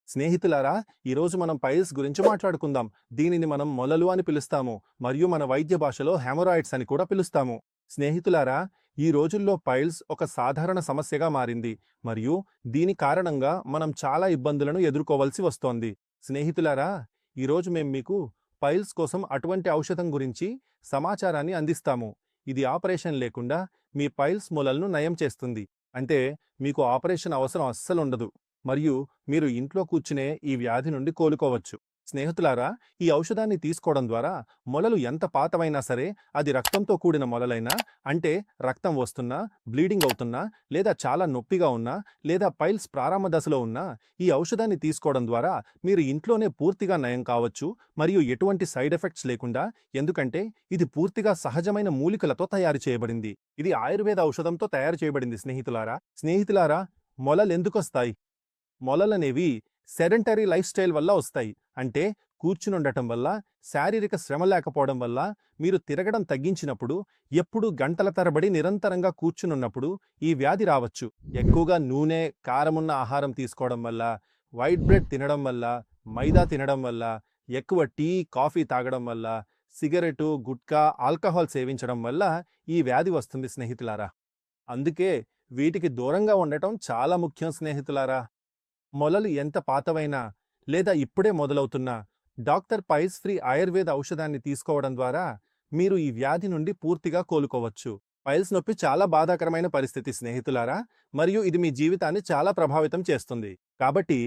స్నేహితులారా, ఈరోజు మనం పైల్స్ గురించి మాట్లాడుకుందాం. దీనిని మనం మొలలు అని పిలుస్తాము మరియు మన వైద్య భాషలో హెమరాయిడ్స్ అని కూడా పిలుస్తాము. స్నేహితులారా, ఈ రోజుల్లో పైల్స్ ఒక సాధారణ సమస్యగా మారింది మరియు దీని కారణంగా మనం చాలా ఇబ్బందులను ఎదుర్కోవలసి వస్తోంది. స్నేహితులారా, ఈరోజు మేము మీకు పైల్స్ కోసం అటువంటి ఔషధం గురించి సమాచారాన్ని అందిస్తాము. ఇది ఆపరేషన్ లేకుండా మీ పైల్స్ మొలలను నయం చేస్తుంది. అంటే మీకు ఆపరేషన్ అవసరం అస్సలుండదు. మరియు మీరు ఇంట్లో కూర్చునే ఈ వ్యాధి నుండి కోలుకోవచ్చు. స్నేహితులారా, ఈ ఔషధాన్ని తీసుకోవడం ద్వారా మొలలు ఎంత పాతవైనా సరే, అది రక్తంతో కూడిన మొలలైనా, అంటే రక్తం వస్తున్నా, బ్లీడింగ్ అవుతున్నా, లేదా చాలా నొప్పిగా ఉన్నా, లేదా పైల్స్ ప్రారంభ దశలో ఉన్నా, ఈ ఔషధాన్ని తీసుకోవడం ద్వారా మీరు ఇంట్లోనే పూర్తిగా నయం కావచ్చు మరియు ఎటువంటి సైడ్ ఎఫెక్ట్స్ లేకుండా. ఎందుకంటే ఇది పూర్తిగా సహజమైన మూలికలతో తయారు చేయబడింది. ఇది ఆయుర్వేద ఔషధంతో తయారు చేయబడింది. స్నేహితులారా, మొలలెందుకొస్తాయి? మొలలనేవి సెడెంటరీ లైఫ్ స్టైల్ వల్ల వస్తాయి. అంటే కూర్చునుండటం వల్ల, శారీరక శ్రమ లేకపోవడం వల్ల, మీరు తిరగడం తగ్గించినప్పుడు, ఎప్పుడూ గంటల తరబడి నిరంతరంగా కూర్చునున్నప్పుడు ఈ వ్యాధి రావచ్చు. ఎక్కువగా నూనె, కారమున్న ఆహారం తీసుకోవడం వల్ల, వైట్ బ్రెడ్ తినడం వల్ల, మైదా తినడం వల్ల, ఎక్కువ టీ, కాఫీ తాగడం వల్ల, సిగరెటు, గుట్కా, ఆల్కహాల్ సేవించడం వల్ల ఈ వ్యాధి వస్తుంది స్నేహితులారా. అందుకే వీటికి దూరంగా ఉండటం చాలా ముఖ్యం స్నేహితులారా. మొలలు ఎంత పాతవైనా లేదా ఇప్పుడే మొదలవుతున్నా డాక్టర్ పైల్స్ ఫ్రీ ఆయుర్వేద ఔషధాన్ని తీసుకోవడం ద్వారా మీరు ఈ వ్యాధి నుండి పూర్తిగా కోలుకోవచ్చు. పైల్స్ నొప్పి చాలా బాధాకరమైన పరిస్థితి స్నేహితులారా, మరియు ఇది మీ జీవితాన్ని చాలా ప్రభావితం చేస్తుంది. కాబట్టి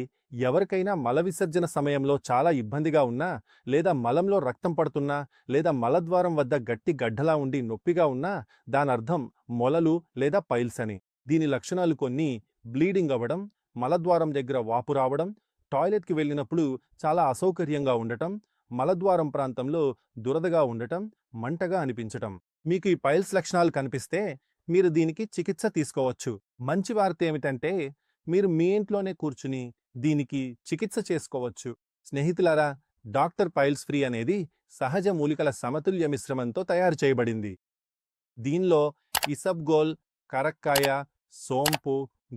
ఎవరికైనా మల విసర్జన సమయంలో చాలా ఇబ్బందిగా ఉన్నా, లేదా మలంలో రక్తం పడుతున్నా, లేదా మలద్వారం వద్ద గట్టి గడ్డలా ఉండి నొప్పిగా ఉన్నా, దానర్థం మొలలు లేదా పైల్స్ అని. దీని లక్షణాలు కొన్ని: బ్లీడింగ్ అవ్వడం, మలద్వారం దగ్గర వాపు రావడం, టాయిలెట్కి వెళ్ళినప్పుడు చాలా అసౌకర్యంగా ఉండటం, మలద్వారం ప్రాంతంలో దురదగా ఉండటం, మంటగా అనిపించటం. మీకు ఈ పైల్స్ లక్షణాలు కనిపిస్తే మీరు దీనికి చికిత్స తీసుకోవచ్చు. మంచి వార్త ఏమిటంటే మీరు మీ ఇంట్లోనే కూర్చుని దీనికి చికిత్స చేసుకోవచ్చు. స్నేహితులారా, డాక్టర్ పైల్స్ ఫ్రీ అనేది సహజ మూలికల సమతుల్య మిశ్రమంతో తయారు చేయబడింది. దీనిలో ఇసబ్గోల్, కరక్కాయ, సోంపు,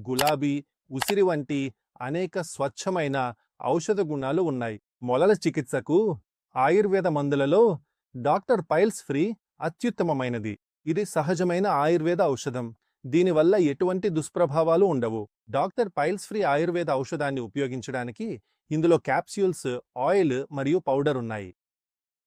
గులాబీ, ఉసిరి వంటి అనేక స్వచ్ఛమైన ఔషధ గుణాలు ఉన్నాయి. మొలల చికిత్సకు ఆయుర్వేద మందులలో డాక్టర్ పైల్స్ ఫ్రీ అత్యుత్తమమైనది. ఇది సహజమైన ఆయుర్వేద ఔషధం. దీనివల్ల ఎటువంటి దుష్ప్రభావాలు ఉండవు. డాక్టర్ పైల్స్ ఫ్రీ ఆయుర్వేద ఔషధాన్ని ఉపయోగించడానికి ఇందులో క్యాప్స్యూల్స్, ఆయిల్ మరియు పౌడర్ ఉన్నాయి.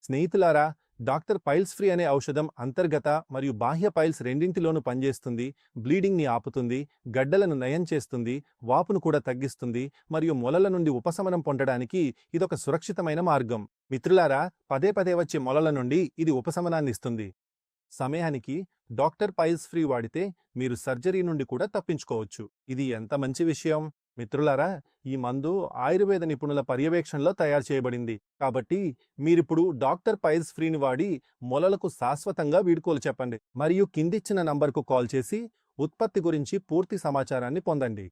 స్నేహితులారా, డాక్టర్ పైల్స్ ఫ్రీ అనే ఔషధం అంతర్గత మరియు బాహ్య పైల్స్ రెండింటిలోనూ పనిచేస్తుంది. బ్లీడింగ్ని ఆపుతుంది, గడ్డలను నయం చేస్తుంది, వాపును కూడా తగ్గిస్తుంది మరియు మొలల నుండి ఉపశమనం పొందడానికి ఇదొక సురక్షితమైన మార్గం. మిత్రులారా, పదే పదే వచ్చే మొలల నుండి ఇది ఉపశమనాన్ని ఇస్తుంది. సమయానికి డాక్టర్ పైల్స్ ఫ్రీ వాడితే మీరు సర్జరీ నుండి కూడా తప్పించుకోవచ్చు. ఇది ఎంత మంచి విషయం! మిత్రులారా, ఈ మందు ఆయుర్వేద నిపుణుల పర్యవేక్షణలో తయారు చేయబడింది. కాబట్టి మీరిప్పుడు డాక్టర్ పైల్స్ ఫ్రీని వాడి మొలలకు శాశ్వతంగా వీడ్కోలు చెప్పండి మరియు కిందిచ్చిన నంబర్కు కాల్ చేసి ఉత్పత్తి గురించి పూర్తి సమాచారాన్ని పొందండి.